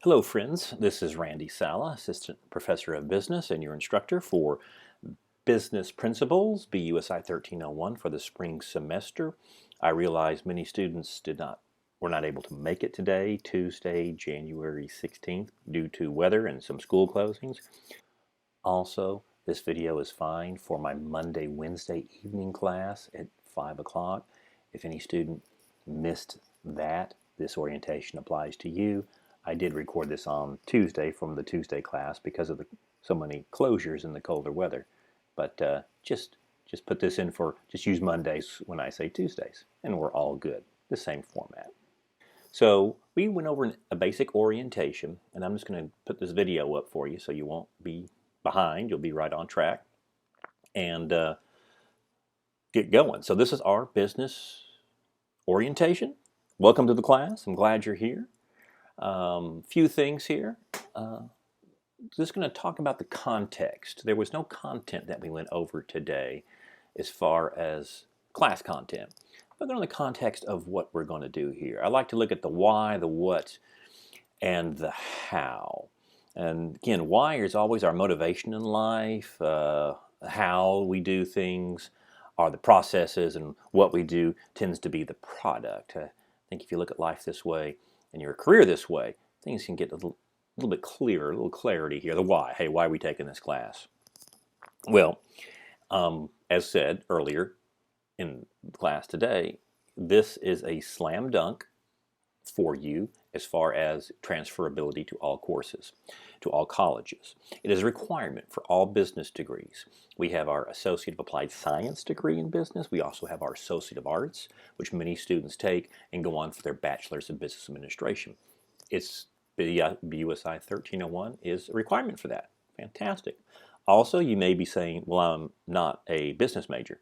Hello friends, this is Randy Saleh, Assistant Professor of Business and your instructor for Business Principles, BUSI 1301 for the spring semester. I realize many students were not able to make it today, Tuesday, January 16th, due to weather and some school closings. Also, this video is fine for my Monday, Wednesday evening class at 5 o'clock. If any student missed that, this orientation applies to you. I did record this on Tuesday from the Tuesday class because of so many closures in the colder weather. But just put this in just use Mondays when I say Tuesdays, and we're all good. The same format. So we went over a basic orientation, and I'm just going to put this video up for you so you won't be behind. You'll be right on track and get going. So this is our business orientation. Welcome to the class. I'm glad you're here. Few things here. Just going to talk about the context. There was no content that we went over today as far as class content. But on the context of what we're going to do here. I like to look at the why, the what, and the how. And again, why is always our motivation in life. How we do things are the processes, and what we do tends to be the product. I think if you look at life this way and your career this way, things can get a little bit clearer, a little clarity here. The why. Hey, why are we taking this class? Well, as said earlier in class today, this is a slam dunk for you as far as transferability to all courses, to all colleges. It is a requirement for all business degrees. We have our Associate of Applied Science degree in business. We also have our Associate of Arts, which many students take and go on for their Bachelor's of Business Administration. It's BUSI 1301 is a requirement for that. Fantastic. Also, you may be saying, well, I'm not a business major.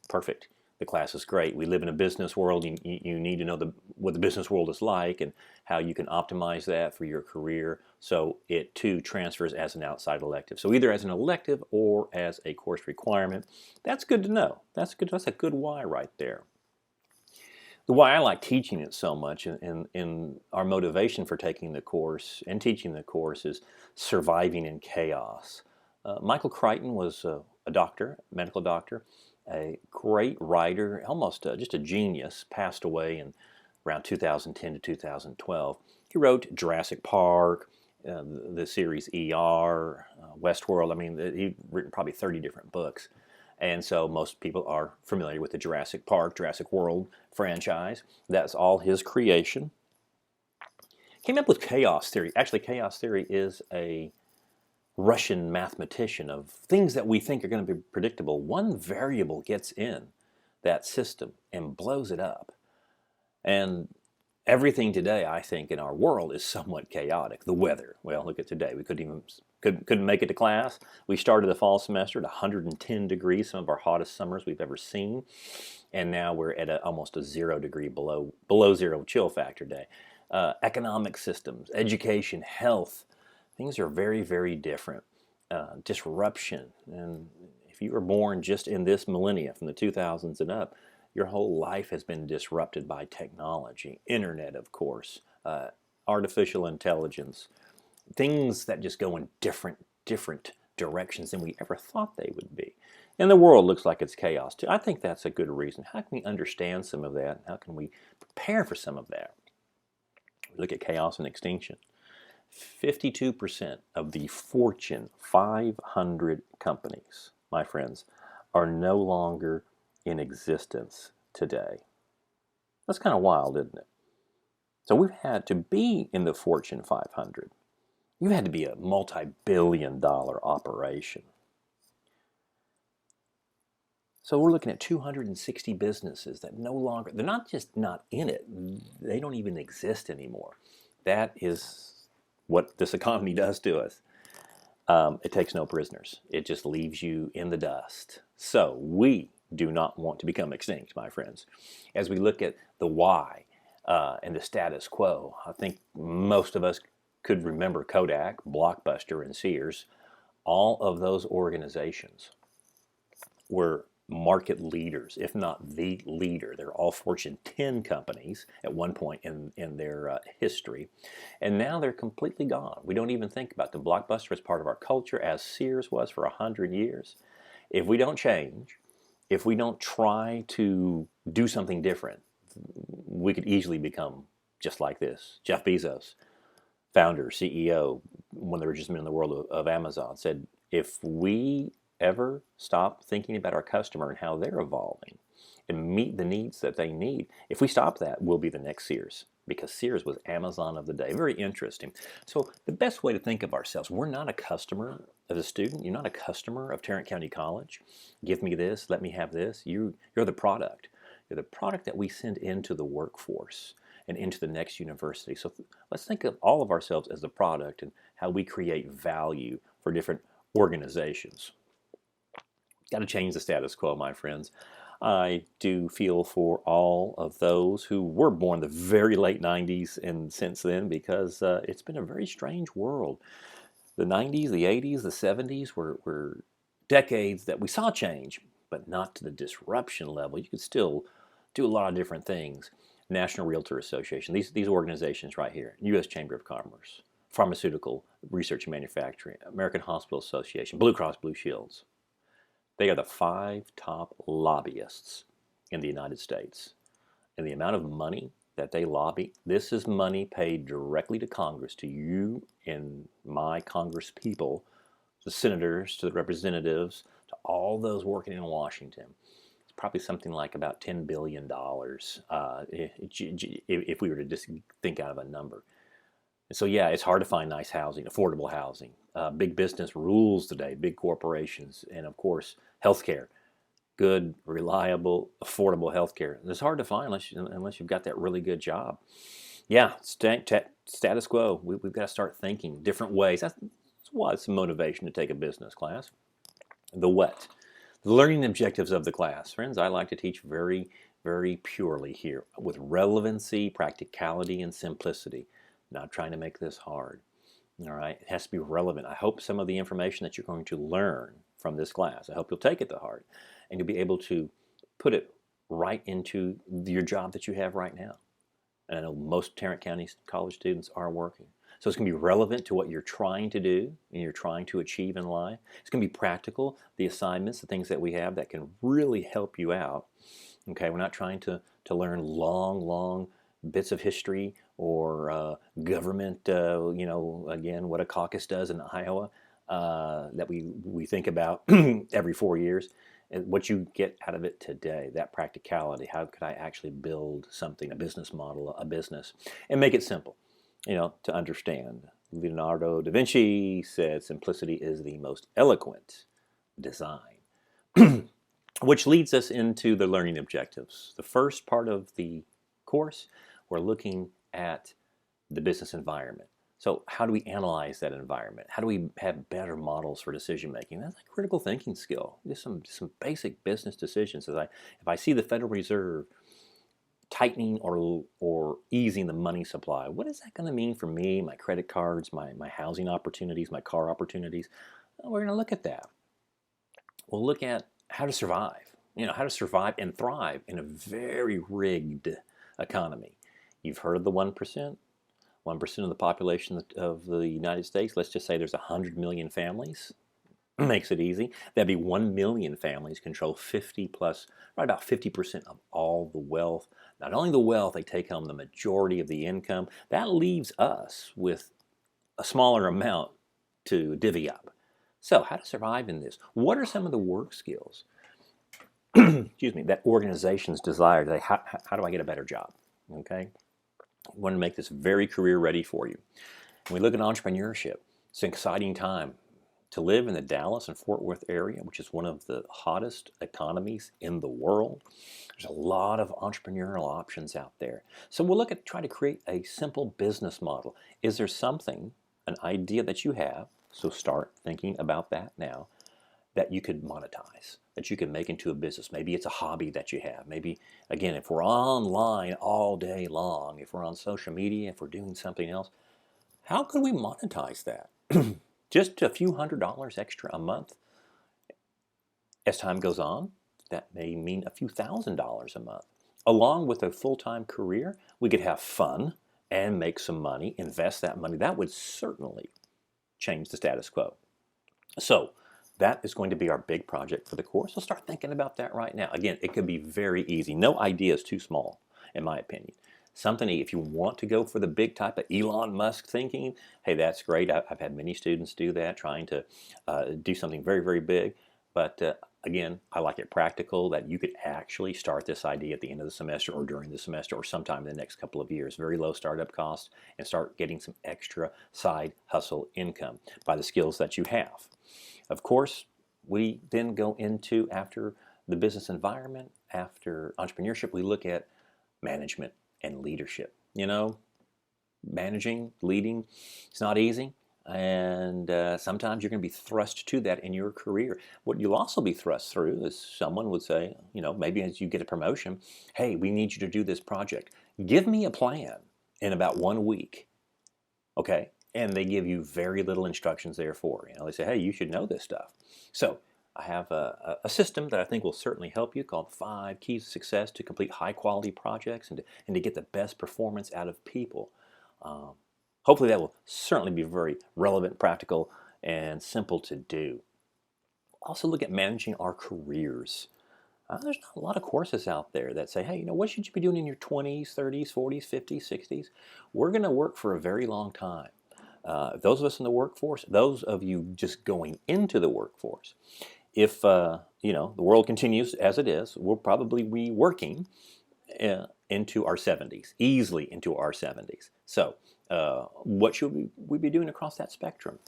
Perfect. The class is great. We live in a business world. You need to know what the business world is like and how you can optimize that for your career. So it too transfers as an outside elective. So either as an elective or as a course requirement. That's good to know. That's good. That's a good why right there. The why I like teaching it so much and our motivation for taking the course and teaching the course is surviving in chaos. Michael Crichton was a doctor, medical doctor, a great writer, almost just a genius, passed away in around 2010 to 2012. He wrote Jurassic Park, the series ER, Westworld. I mean, he'd written probably 30 different books. And so most people are familiar with the Jurassic Park, Jurassic World franchise. That's all his creation. Came up with chaos theory. Actually, chaos theory is a Russian mathematician of things that we think are going to be predictable. One variable gets in that system and blows it up. And everything today, I think, in our world is somewhat chaotic. The weather. Well, look at today. We couldn't make it to class. We started the fall semester at 110 degrees, some of our hottest summers we've ever seen. And now we're at almost a 0 degree below zero chill factor day. Economic systems, education, health, things are very, very different. Disruption. And if you were born just in this millennia, from the 2000s and up, your whole life has been disrupted by technology, internet, of course, artificial intelligence, things that just go in different directions than we ever thought they would be. And the world looks like it's chaos too. I think that's a good reason. How can we understand some of that? How can we prepare for some of that? We look at chaos and extinction. 52% of the Fortune 500 companies, my friends, are no longer in existence today. That's kind of wild, isn't it? So we've had to be in the Fortune 500. You've had to be a multi-billion-dollar operation. So we're looking at 260 businesses that no longer, they're not just not in it, they don't even exist anymore. That is what this economy does to us. It takes no prisoners. It just leaves you in the dust. So we do not want to become extinct, my friends. As we look at the why and the status quo, I think most of us could remember Kodak, Blockbuster, and Sears. All of those organizations were market leaders, if not the leader. They're all Fortune 10 companies at one point in their history. And now they're completely gone. We don't even think about them. Blockbuster is part of our culture, as Sears was for 100 years. If we don't change, if we don't try to do something different, we could easily become just like this. Jeff Bezos, founder, CEO, one of the richest men in the world of Amazon, said, if we ever stop thinking about our customer and how they're evolving and meet the needs that they need, if we stop that, we'll be the next Sears, because Sears was Amazon of the day. Very interesting. So the best way to think of ourselves, we're not a customer as a student. You're not a customer of Tarrant County College. Give me this, let me have this. You're the product. You're the product that we send into the workforce and into the next university. So let's think of all of ourselves as the product and how we create value for different organizations. Got to change the status quo, my friends. I do feel for all of those who were born the very late 90s and since then, because it's been a very strange world. The 90s, the 80s, the 70s were decades that we saw change, but not to the disruption level. You could still do a lot of different things. National Realtor Association, these organizations right here, U.S. Chamber of Commerce, Pharmaceutical Research and Manufacturing, American Hospital Association, Blue Cross Blue Shields. They are the 5 top lobbyists in the United States. And the amount of money that they lobby, this is money paid directly to Congress, to you and my Congress people, the senators, to the representatives, to all those working in Washington. It's probably something like about $10 billion if we were to just think out of a number. So yeah, it's hard to find nice housing, affordable housing. Big business rules today, big corporations, and of course, healthcare. Good, reliable, affordable healthcare. It's hard to find unless you've got that really good job. Yeah, status quo. We've got to start thinking different ways. That's why it's a motivation to take a business class. The what? The learning objectives of the class. Friends, I like to teach very, very purely here with relevancy, practicality, and simplicity. Not trying to make this hard. All right, it has to be relevant. I hope some of the information that you're going to learn from this class, I hope you'll take it to heart and you'll be able to put it right into your job that you have right now. And I know most Tarrant County College students are working. So it's going to be relevant to what you're trying to do and you're trying to achieve in life. It's going to be practical, the assignments, the things that we have that can really help you out. Okay, we're not trying to learn long bits of history or government, again, what a caucus does in Iowa that we think about every 4 years. And what you get out of it today, that practicality, how could I actually build something, a business model, a business, and make it simple, to understand. Leonardo da Vinci said simplicity is the most eloquent design. Which leads us into the learning objectives. The first part of the course, we're looking at the business environment. So how do we analyze that environment? How do we have better models for decision making? That's a critical thinking skill. Just some basic business decisions. If I see the Federal Reserve tightening or easing the money supply, what is that going to mean for me, my credit cards, my housing opportunities, my car opportunities? Well, we're going to look at that. We'll look at how to survive. How to survive and thrive in a very rigged economy. You've heard of the 1%. 1% of the population of the United States, let's just say there's 100 million families. Makes it easy. That'd be 1 million families control 50 plus, right about 50% of all the wealth. Not only the wealth, they take home the majority of the income. That leaves us with a smaller amount to divvy up. So how to survive in this? What are some of the work skills excuse me, that organizations desire? How do I get a better job? Okay. I want to make this very career ready for you. When we look at entrepreneurship, it's an exciting time to live in the Dallas and Fort Worth area, which is one of the hottest economies in the world. There's a lot of entrepreneurial options out there. So we'll try to create a simple business model. Is there something, an idea that you have, so start thinking about that now, that you could monetize, that you can make into a business? Maybe it's a hobby that you have. Maybe, again, if we're online all day long, if we're on social media, if we're doing something else, how can we monetize that? Just a few $100s extra a month as time goes on, that may mean a few $1,000s a month. Along with a full-time career, we could have fun and make some money, invest that money. That would certainly change the status quo. So that is going to be our big project for the course. So start thinking about that right now. Again, it could be very easy. No idea is too small, in my opinion. Something, if you want to go for the big type of Elon Musk thinking, hey, that's great. I've had many students do that, trying to do something very, very big. But again, I like it practical, that you could actually start this idea at the end of the semester or during the semester or sometime in the next couple of years. Very low startup cost, and start getting some extra side hustle income by the skills that you have. Of course, we then go into, after the business environment, after entrepreneurship, we look at management and leadership. You know, managing, leading, it's not easy. And sometimes you're going to be thrust to that in your career. What you'll also be thrust through is someone would say, you know, maybe as you get a promotion, hey, we need you to do this project. Give me a plan in about 1 week. Okay? And they give you very little instructions therefore. You know, they say, hey, you should know this stuff. So I have a system that I think will certainly help you, called 5 Keys to Success to Complete High Quality Projects and to get the best performance out of people. Hopefully that will certainly be very relevant, practical, and simple to do. Also look at managing our careers. There's not a lot of courses out there that say, hey, you know, what should you be doing in your 20s, 30s, 40s, 50s, 60s? We're going to work for a very long time. Those of us in the workforce, those of you just going into the workforce, if you know, the world continues as it is, we'll probably be working into our 70s, easily into our 70s. So what should we be doing across that spectrum?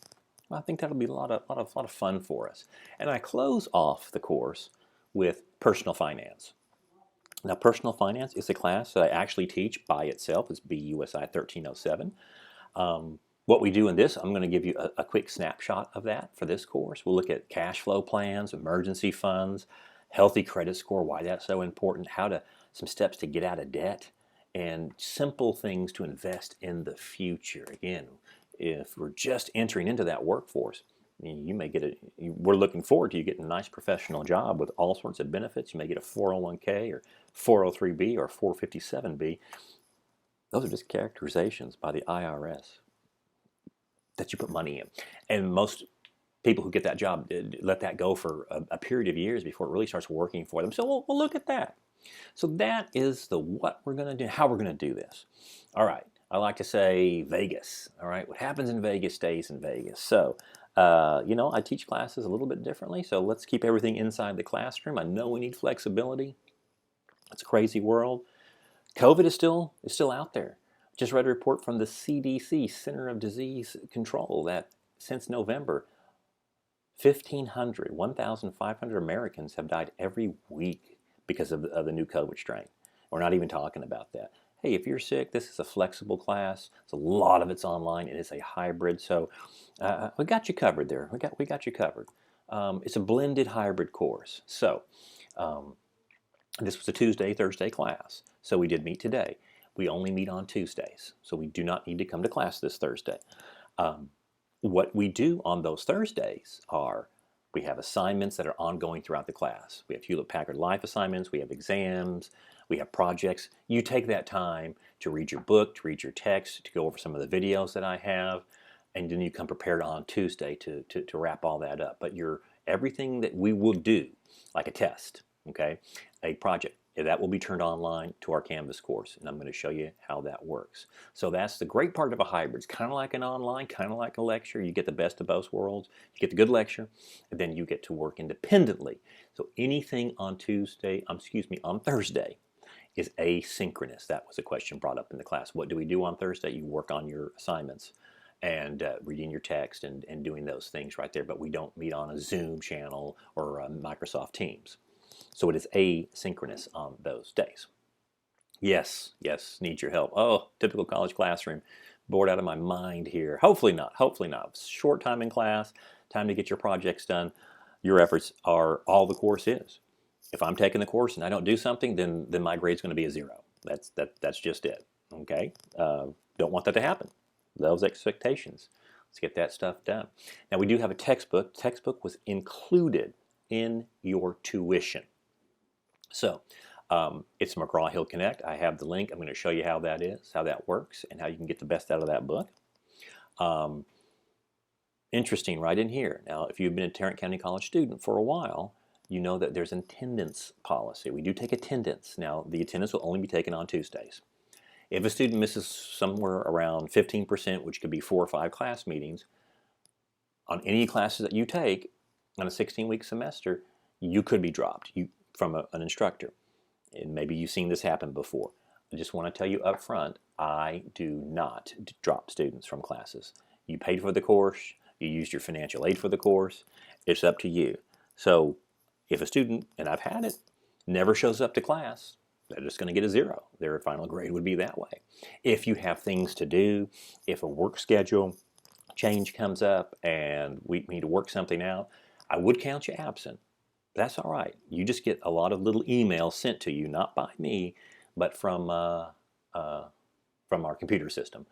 Well, I think that'll be a lot of fun for us. And I close off the course with personal finance. Now, personal finance is a class that I actually teach by itself. It's BUSI 1307. What we do in this, I'm going to give you a quick snapshot of that for this course. We'll look at cash flow plans, emergency funds, healthy credit score, why that's so important, some steps to get out of debt, and simple things to invest in the future. Again, if we're just entering into that workforce, you may get we're looking forward to you getting a nice professional job with all sorts of benefits. You may get a 401k or 403b or 457b. Those are just characterizations by the IRS that you put money in. And most people who get that job let that go for a period of years before it really starts working for them. So we'll look at that. So that is what we're going to do, how we're going to do this. All right. I like to say Vegas. All right. What happens in Vegas stays in Vegas. So, you know, I teach classes a little bit differently. So let's keep everything inside the classroom. I know we need flexibility. It's a crazy world. COVID is still out there. Just read a report from the CDC, Center of Disease Control, that since November, 1,500 Americans have died every week because of the new COVID strain. We're not even talking about that. Hey, if you're sick, this is a flexible class. So a lot of it's online. It is a hybrid. So we got you covered there. We got you covered. It's a blended hybrid course. So this was a Tuesday, Thursday class. So we did meet today. We only meet on Tuesdays. So we do not need to come to class this Thursday. What we do on those Thursdays are, we have assignments that are ongoing throughout the class. We have Hewlett-Packard Life assignments, we have exams, we have projects. You take that time to read your book, to read your text, to go over some of the videos that I have, and then you come prepared on Tuesday to wrap all that up. But everything that we will do, like a test, okay, a project, that will be turned online to our Canvas course, and I'm going to show you how that works. So that's the great part of a hybrid. It's kind of like an online, kind of like a lecture. You get the best of both worlds. You get the good lecture, and then you get to work independently. So anything on Thursday is asynchronous. That was a question brought up in the class. What do we do on Thursday? You work on your assignments and reading your text and doing those things right there, but we don't meet on a Zoom channel or Microsoft Teams. So it is asynchronous on those days. Yes, need your help. Oh, typical college classroom. Bored out of my mind here. Hopefully not. Short time in class, time to get your projects done. Your efforts are all the course is. If I'm taking the course and I don't do something, then my grade's going to be a 0. That's just it. Okay? Don't want that to happen. Those expectations. Let's get that stuff done. Now we do have a textbook. Textbook was included in your tuition. So it's McGraw-Hill Connect. I have the link. I'm going to show you how that is, how that works, and how you can get the best out of that book. Interesting right in here. Now, if you've been a Tarrant County College student for a while, you know that there's an attendance policy. We do take attendance. Now, the attendance will only be taken on Tuesdays. If a student misses somewhere around 15%, which could be 4 or 5 class meetings, on any classes that you take on a 16-week semester, you could be dropped from an instructor. And maybe you've seen this happen before. I just want to tell you up front, I do not drop students from classes. You paid for the course, you used your financial aid for the course, it's up to you. So if a student, and I've had it, never shows up to class, they're just going to get a 0. Their final grade would be that way. If you have things to do, if a work schedule change comes up and we need to work something out, I would count you absent. That's all right. You just get a lot of little emails sent to you, not by me, but from our computer system.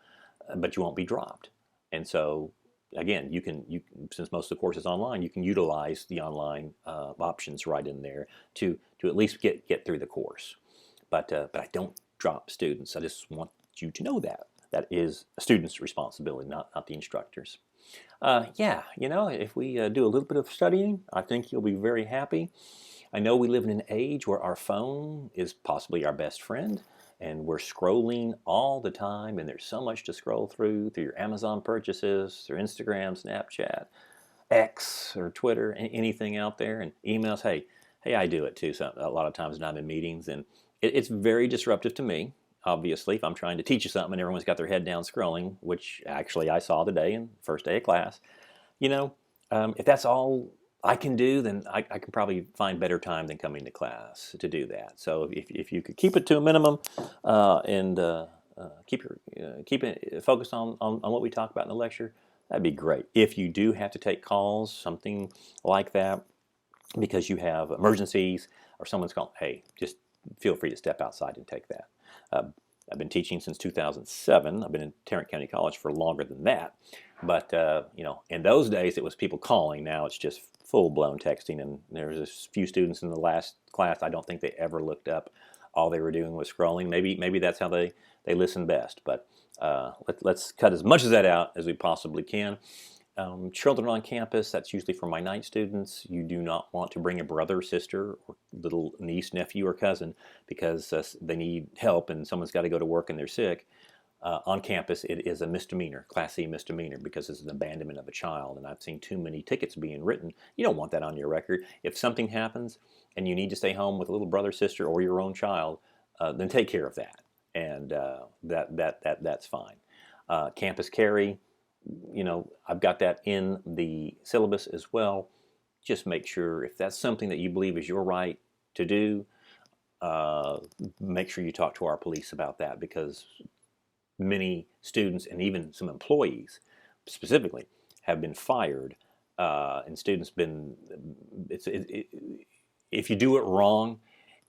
But you won't be dropped. And so, again, you can since most of the course is online, you can utilize the online options right in there to at least get through the course. But I don't drop students. I just want you to know that. That is a student's responsibility, not the instructor's. Yeah, if we do a little bit of studying, I think you'll be very happy. I know we live in an age where our phone is possibly our best friend, and we're scrolling all the time, and there's so much to scroll through your Amazon purchases, through Instagram, Snapchat, X, or Twitter, anything out there, and emails. Hey, I do it too. So a lot of times when I'm in meetings, and it's very disruptive to me. Obviously, if I'm trying to teach you something and everyone's got their head down scrolling, which actually I saw today in first day of class, if that's all I can do, then I can probably find better time than coming to class to do that. So if you could keep it to a minimum and keep it focused on what we talk about in the lecture, that'd be great. If you do have to take calls, something like that, because you have emergencies or someone's calling, hey, just feel free to step outside and take that. I've been teaching since 2007. I've been in Tarrant County College for longer than that. But, in those days it was people calling. Now it's just full-blown texting. And there's a few students in the last class, I don't think they ever looked up. All they were doing was scrolling. Maybe that's how they listen best. But let's cut as much of that out as we possibly can. Children on campus, that's usually for my night students. You do not want to bring a brother, sister, or little niece, nephew, or cousin because they need help and someone's got to go to work and they're sick. On campus, it is a misdemeanor, Class C misdemeanor, because it's an abandonment of a child. And I've seen too many tickets being written. You don't want that on your record. If something happens and you need to stay home with a little brother, sister, or your own child, then take care of that. And that's fine. Campus carry. I've got that in the syllabus as well. Just make sure if that's something that you believe is your right to do, make sure you talk to our police about that, because many students and even some employees specifically have been fired, and students if you do it wrong,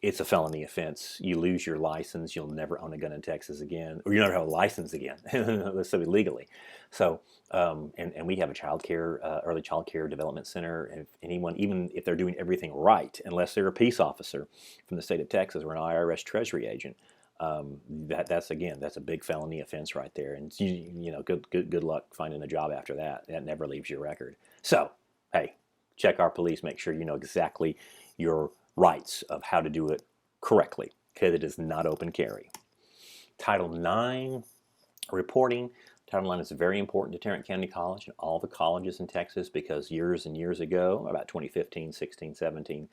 it's a felony offense. You lose your license. You'll never own a gun in Texas again, or you never have a license again. Let's say legally. So, and we have a early child care development center. And if anyone, even if they're doing everything right, unless they're a peace officer from the state of Texas or an IRS Treasury agent, that's a big felony offense right there. And good luck finding a job after that. That never leaves your record. So, hey, check our police. Make sure you know exactly your rights of how to do it correctly, because it is not open carry. Title IX, reporting. Title IX is very important to Tarrant County College and all the colleges in Texas, because years and years ago, about 2015, 16, 17,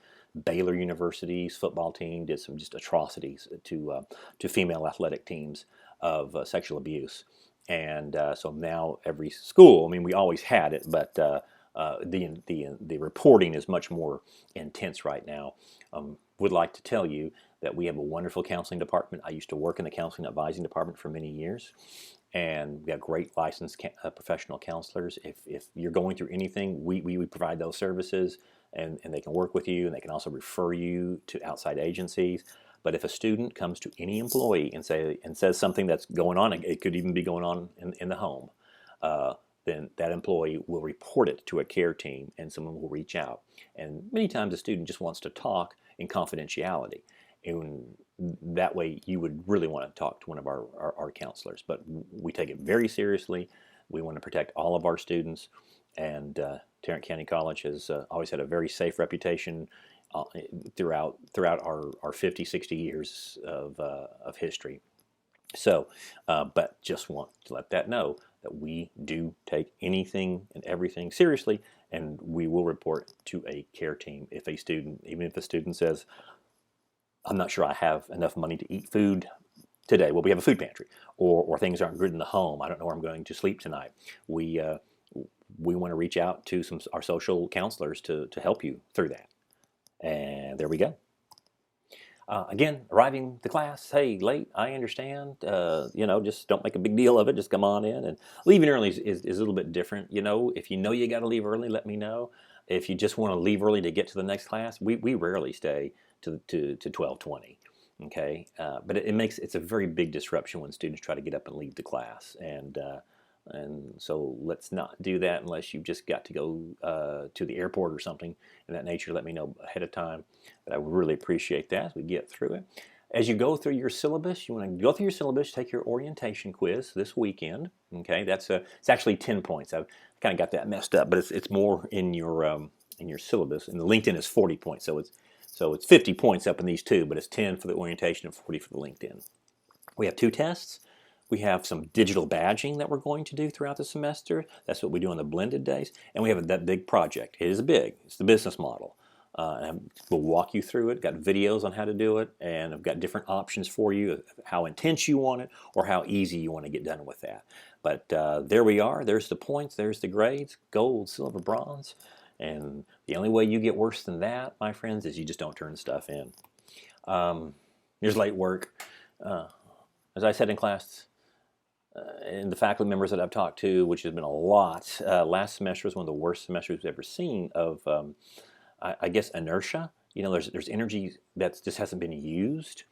Baylor University's football team did some just atrocities to female athletic teams of sexual abuse. And so now every school, we always had it, but the reporting is much more intense right now. Would like to tell you that we have a wonderful counseling department. I used to work in the counseling advising department for many years, and we have great licensed professional counselors. If you're going through anything, we provide those services, and they can work with you, and they can also refer you to outside agencies. But if a student comes to any employee and says something that's going on, it could even be going on in the home, then that employee will report it to a care team and someone will reach out. And many times the student just wants to talk in confidentiality. And that way you would really want to talk to one of our counselors. But we take it very seriously. We want to protect all of our students. And Tarrant County College has always had a very safe reputation throughout our 50, 60 years of history. So, but just want to let that know that we do take anything and everything seriously, and we will report to a care team if a student, even if the student says, I'm not sure I have enough money to eat food today. Well, we have a food pantry, or things aren't good in the home. I don't know where I'm going to sleep tonight. We want to reach out to our social counselors to help you through that. And there we go. Again, arriving to class, hey, late, I understand. Just don't make a big deal of it. Just come on in. And leaving early is a little bit different. If you know you got to leave early, let me know. If you just want to leave early to get to the next class, we rarely stay to 12:20. Okay, but it's a very big disruption when students try to get up and leave the class, and so let's not do that unless you've just got to go to the airport or something in that nature. Let me know ahead of time. But I would really appreciate that as we get through it. As you go through your syllabus, you want to go through your syllabus, take your orientation quiz this weekend. Okay, it's actually 10 points. I've kind of got that messed up, but it's more in your syllabus. And the LinkedIn is 40 points, so it's 50 points up in these two, but it's 10 for the orientation and 40 for the LinkedIn. We have 2 tests. We have some digital badging that we're going to do throughout the semester. That's what we do on the blended days. And we have that big project. It is big. It's the business model. And we'll walk you through it. Got videos on how to do it. And I've got different options for you, how intense you want it or how easy you want to get done with that. But there we are. There's the points. There's the grades. Gold, silver, bronze. And the only way you get worse than that, my friends, is you just don't turn stuff in. Here's late work. As I said in class, and the faculty members that I've talked to, which has been a lot, last semester was one of the worst semesters we've ever seen of, I guess, inertia. There's energy that just hasn't been used,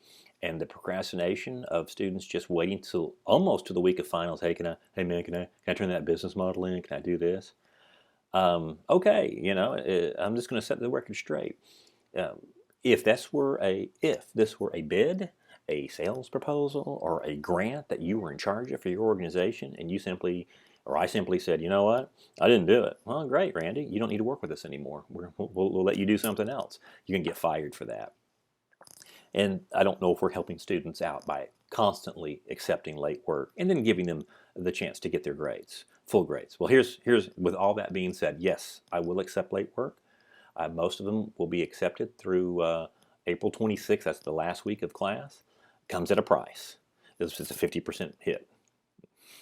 and the procrastination of students just waiting till almost to the week of finals. Hey, man, can I turn that business model in? Can I do this? Okay, I'm just going to set the record straight. If this were a bid, a sales proposal, or a grant that you were in charge of for your organization, and I simply said, you know what, I didn't do it. Well, great, Randy, you don't need to work with us anymore. We'll let you do something else. You can get fired for that. And I don't know if we're helping students out by constantly accepting late work and then giving them the chance to get their grades, full grades. Well, here's with all that being said, yes, I will accept late work. Most of them will be accepted through April 26th. That's the last week of class. Comes at a price. It's a 50% hit.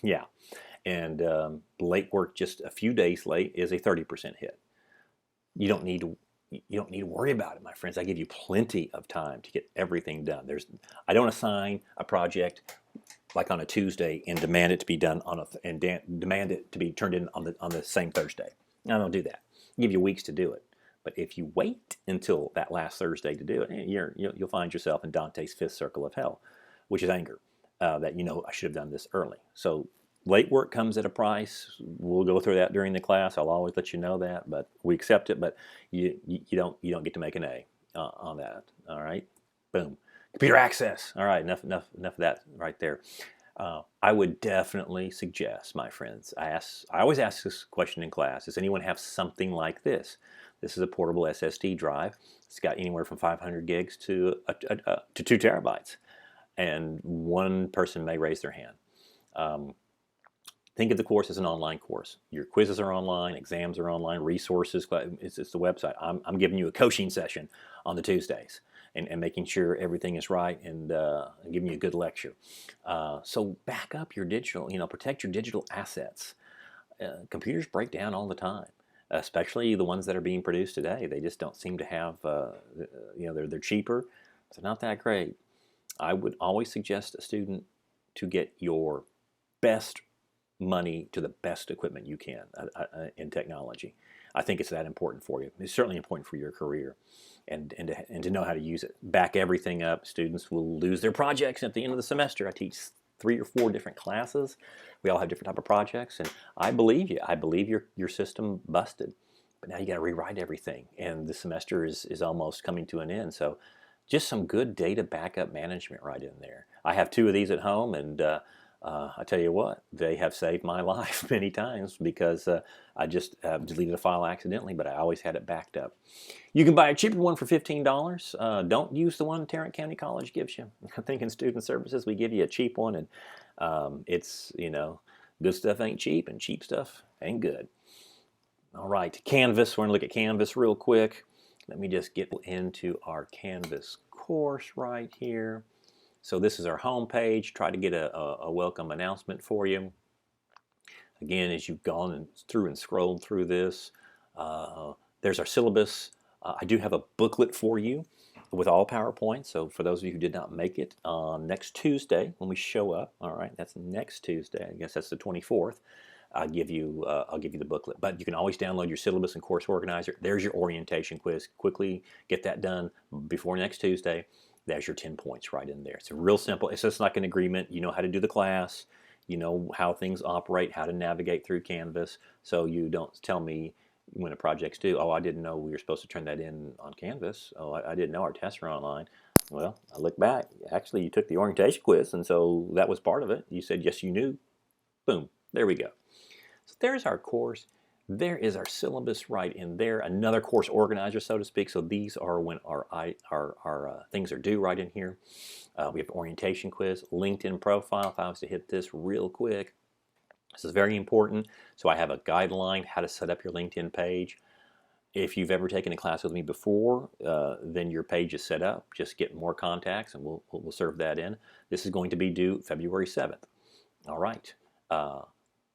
Yeah. And late work just a few days late is a 30% hit. You don't need to worry about it, my friends. I give you plenty of time to get everything done. I don't assign a project like on a Tuesday and demand it to be done demand it to be turned in on the same Thursday. I don't do that. I give you weeks to do it. But if you wait until that last Thursday to do it, you'll find yourself in Dante's 5th circle of hell, which is anger, that I should have done this early. So late work comes at a price. We'll go through that during the class. I'll always let you know that, but we accept it. But you don't get to make an A on that. All right, boom. Computer access. All right, enough of that right there. I would definitely suggest, my friends, I always ask this question in class, does anyone have something like this? This is a portable SSD drive. It's got anywhere from 500 gigs to 2 terabytes. And one person may raise their hand. Think of the course as an online course. Your quizzes are online, exams are online, resources, it's the website. I'm giving you a coaching session on the Tuesdays and making sure everything is right and giving you a good lecture. So back up your digital, protect your digital assets. Computers break down all the time, especially the ones that are being produced today. They just don't seem to have, they're cheaper. They're not that great. I would always suggest a student to get your best money to the best equipment you can in technology. I think it's that important for you. It's certainly important for your career, and to know how to use it. Back everything up. Students will lose their projects at the end of the semester. I teach 3 or 4 different classes. We all have different type of projects, and I believe you. I believe your system busted. But now you got to rewrite everything, and the semester is almost coming to an end. So just some good data backup management right in there. I have 2 of these at home, and I tell you what, they have saved my life many times because I just deleted a file accidentally, but I always had it backed up. You can buy a cheaper one for $15. Don't use the one Tarrant County College gives you. I think in student services we give you a cheap one, and it's, good stuff ain't cheap, and cheap stuff ain't good. All right, Canvas. We're going to look at Canvas real quick. Let me just get into our Canvas course right here. So this is our home page. Try to get a welcome announcement for you. Again, as you've gone through and scrolled through this, there's our syllabus. I do have a booklet for you with all PowerPoint. So for those of you who did not make it on next Tuesday when we show up, all right, that's next Tuesday. I guess that's the 24th. I'll give you the booklet, but you can always download your syllabus and course organizer. There's your orientation quiz. Quickly get that done before next Tuesday. There's your 10 points right in there. It's real simple. It's just like an agreement. You know how to do the class. You know how things operate, how to navigate through Canvas. So you don't tell me when a project's due, oh, I didn't know we were supposed to turn that in on Canvas. Oh, I didn't know our tests are online. Well, I look back. Actually, you took the orientation quiz, and so that was part of it. You said, yes, you knew. Boom. There we go. So there's our course. There is our syllabus right in there. Another course organizer, so to speak. So these are when our things are due right in here. We have orientation quiz, LinkedIn profile. If I was to hit this real quick, this is very important. So I have a guideline how to set up your LinkedIn page. If you've ever taken a class with me before, then your page is set up. Just get more contacts, and we'll serve that in. This is going to be due February 7th. All right.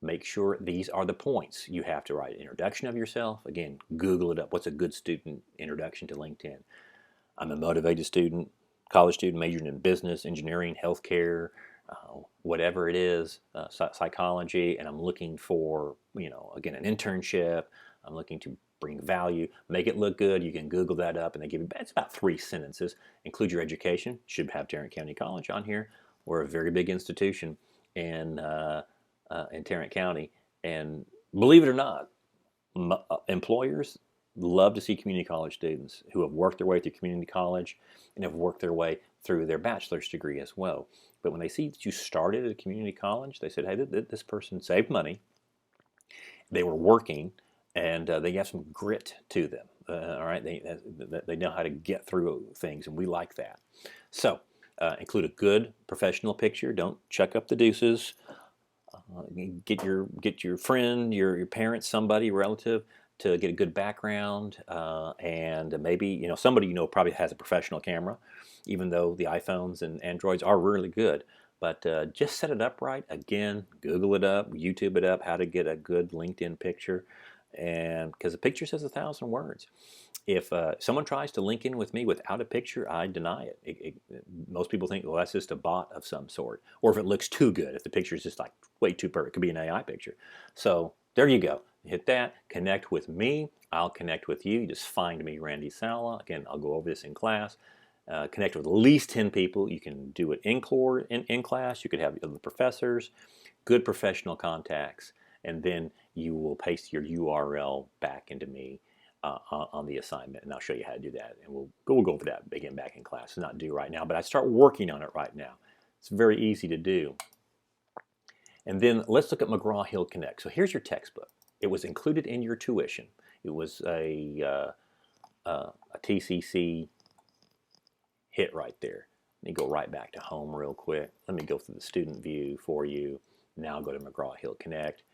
Make sure these are the points. You have to write an introduction of yourself. Again, Google it up. What's a good student introduction to LinkedIn? I'm a motivated student, college student majoring in business, engineering, healthcare, whatever it is, psychology, and I'm looking for, again, an internship. I'm looking to bring value, make it look good. You can Google that up, and they give you, it's about 3 sentences. Include your education. Should have Tarrant County College on here. We're a very big institution, and in Tarrant County, and believe it or not, employers love to see community college students who have worked their way through community college and have worked their way through their bachelor's degree as well. But when they see that you started at a community college, they said, hey, this person saved money, they were working, and they have some grit to them. All right, they know how to get through things, and we like that. So include a good professional picture. Don't chuck up the deuces. Get your friend, your parents, somebody, relative, to get a good background, and maybe somebody probably has a professional camera, even though the iPhones and Androids are really good. But just set it up right. Again, Google it up, YouTube it up, how to get a good LinkedIn picture, and because a picture says 1,000 words. If someone tries to link in with me without a picture, I deny it. Most people think, well, that's just a bot of some sort. Or if it looks too good, if the picture is just like way too perfect, it could be an AI picture. So there you go. Hit that, connect with me. I'll connect with you. Just find me, Randy Saleh. Again, I'll go over this in class. Connect with at least 10 people. You can do it in class. You could have other professors, good professional contacts, and then you will paste your URL back into me on the assignment, and I'll show you how to do that, and we'll go over that again back in class. It's not due right now, but I start working on it right now. It's very easy to do. And then let's look at McGraw-Hill Connect. So here's your textbook. It was included in your tuition. It was a TCC hit right there. Let me go right back to home real quick. Let me go through the student view for you. Now go to McGraw-Hill Connect,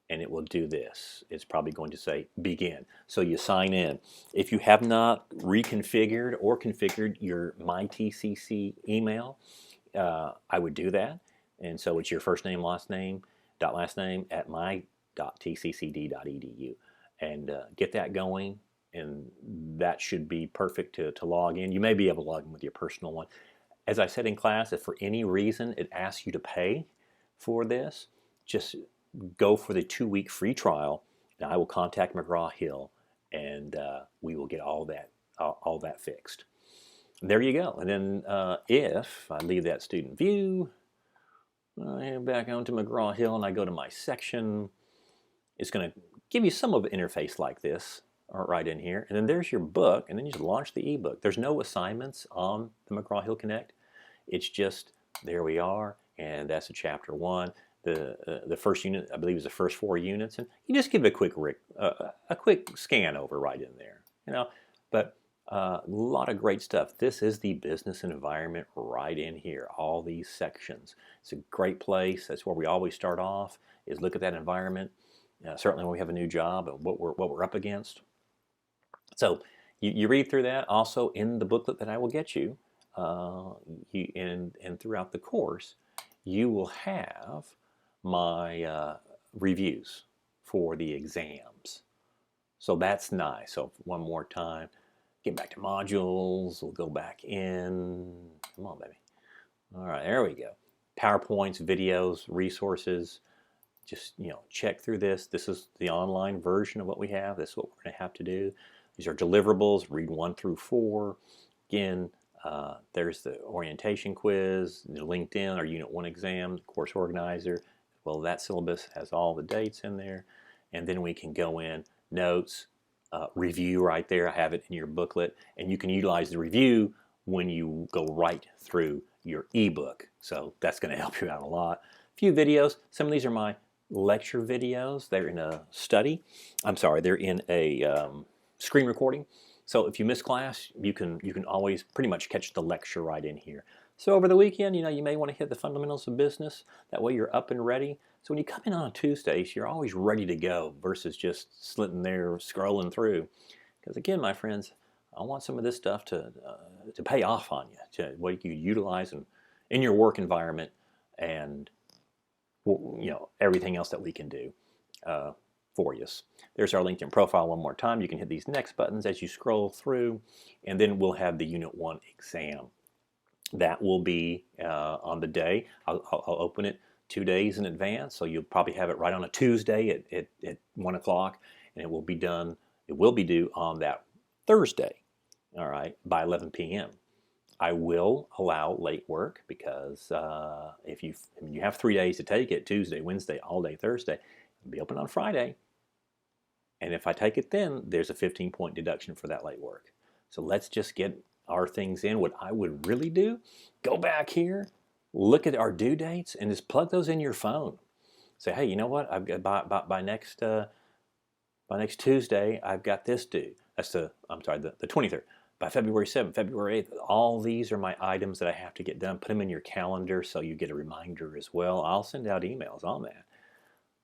and it will do this. It's probably going to say begin. So you sign in. If you have not reconfigured or configured your MyTCC email, I would do that. And so it's your first name, last name at my.tccd.edu, and get that going, and that should be perfect to log in. You may be able to log in with your personal one. As I said in class, if for any reason it asks you to pay for this, just go for the 2-week free trial, and I will contact McGraw-Hill, and we will get all that fixed. There you go. And then if I leave that student view, I head back onto McGraw-Hill and I go to my section. It's going to give you some of an interface like this right in here. And then there's your book, and then you just launch the ebook. There's no assignments on the McGraw-Hill Connect. It's just, there we are, and that's a chapter 1. The first unit, I believe, is the first 4 units, and you just give it a quick scan over right in there, you know. But a lot of great stuff. This is the business environment right in here. All these sections. It's a great place. That's where we always start off. Is look at that environment. Certainly when we have a new job and what we're up against. So you read through that. Also in the booklet that I will get you, and throughout the course, you will have my reviews for the exams. So that's nice. So one more time, get back to modules. We'll go back in. Come on, baby. All right, there we go. PowerPoints, videos, resources. Just, check through this. This is the online version of what we have. This is what we're going to have to do. These are deliverables. Read 1 through 4. Again, there's the orientation quiz, the LinkedIn, our Unit 1 exam, course organizer. Well, that syllabus has all the dates in there. And then we can go in, notes, review right there. I have it in your booklet. And you can utilize the review when you go right through your ebook. So that's going to help you out a lot. A few videos. Some of these are my lecture videos. They're in a study. They're in a screen recording. So if you miss class, you can always pretty much catch the lecture right in here. So over the weekend, you may want to hit the fundamentals of business. That way you're up and ready. So when you come in on Tuesdays, you're always ready to go versus just sitting there scrolling through. Because again, my friends, I want some of this stuff to pay off on you, to what you utilize in your work environment, and everything else that we can do for you. There's our LinkedIn profile one more time. You can hit these next buttons as you scroll through, and then we'll have the Unit 1 exam. That will be on the day. I'll open it 2 days in advance, so you'll probably have it right on a Tuesday at 1 o'clock, and it will be done. It will be due on that Thursday, all right, by 11 p.m. I will allow late work because if you have 3 days to take it, Tuesday, Wednesday, all day Thursday, it'll be open on Friday. And if I take it then, there's a 15-point deduction for that late work. So let's just get our things in. What I would really do, go back here, look at our due dates, and just plug those in your phone. Say, hey, you know what? I've got by next Tuesday, I've got this due. That's the 23rd. By February 7th, February 8th, all these are my items that I have to get done. Put them in your calendar so you get a reminder as well. I'll send out emails on that.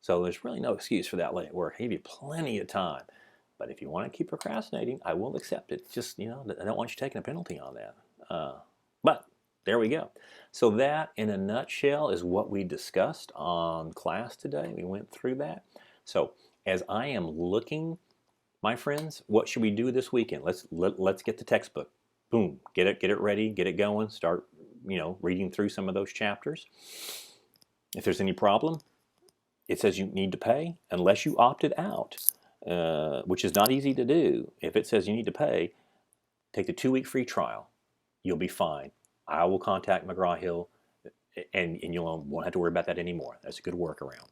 So there's really no excuse for that late work. I give you plenty of time. But if you want to keep procrastinating, I will accept it. Just, I don't want you taking a penalty on that. But there we go. So that, in a nutshell, is what we discussed on class today. We went through that. So as I am looking, my friends, what should we do this weekend? Let's get the textbook. Boom, get it ready, get it going. Start, reading through some of those chapters. If there's any problem, it says you need to pay unless you opted out, which is not easy to do. If it says you need to pay, take the 2-week free trial. You'll be fine. I will contact McGraw-Hill, and you won't have to worry about that anymore. That's a good workaround.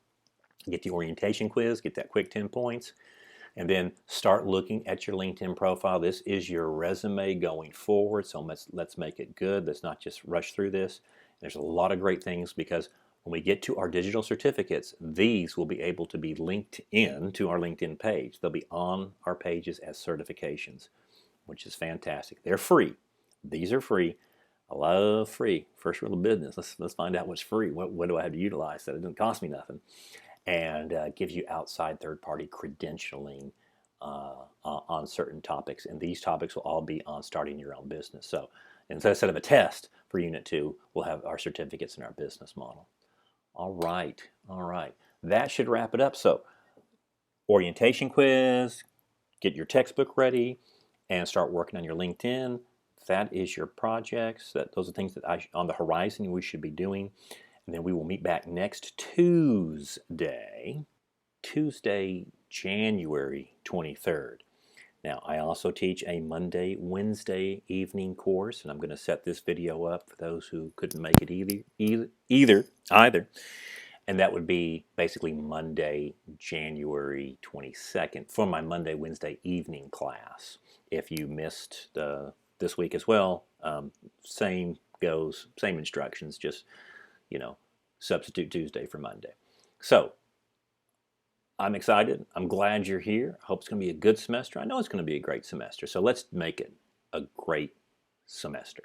Get the orientation quiz, get that quick 10 points, and then start looking at your LinkedIn profile. This is your resume going forward, so let's make it good. Let's not just rush through this. There's a lot of great things, because when we get to our digital certificates, these will be able to be linked in to our LinkedIn page. They'll be on our pages as certifications, which is fantastic. They're free. These are free. I love free. First rule of business. Let's find out what's free. What do I have to utilize that it doesn't cost me nothing? And gives you outside third-party credentialing on certain topics. And these topics will all be on starting your own business. So instead of a test for Unit 2, we'll have our certificates in our business model. All right. That should wrap it up. So orientation quiz, get your textbook ready, and start working on your LinkedIn. That is your projects. Those are things that on the horizon we should be doing. And then we will meet back next Tuesday, January 23rd. Now, I also teach a Monday, Wednesday evening course, and I'm going to set this video up for those who couldn't make it either. And that would be basically Monday, January 22nd for my Monday, Wednesday evening class. If you missed this week as well, same goes, same instructions, just, you know, substitute Tuesday for Monday. So I'm excited. I'm glad you're here. I hope it's going to be a good semester. I know it's going to be a great semester. So let's make it a great semester.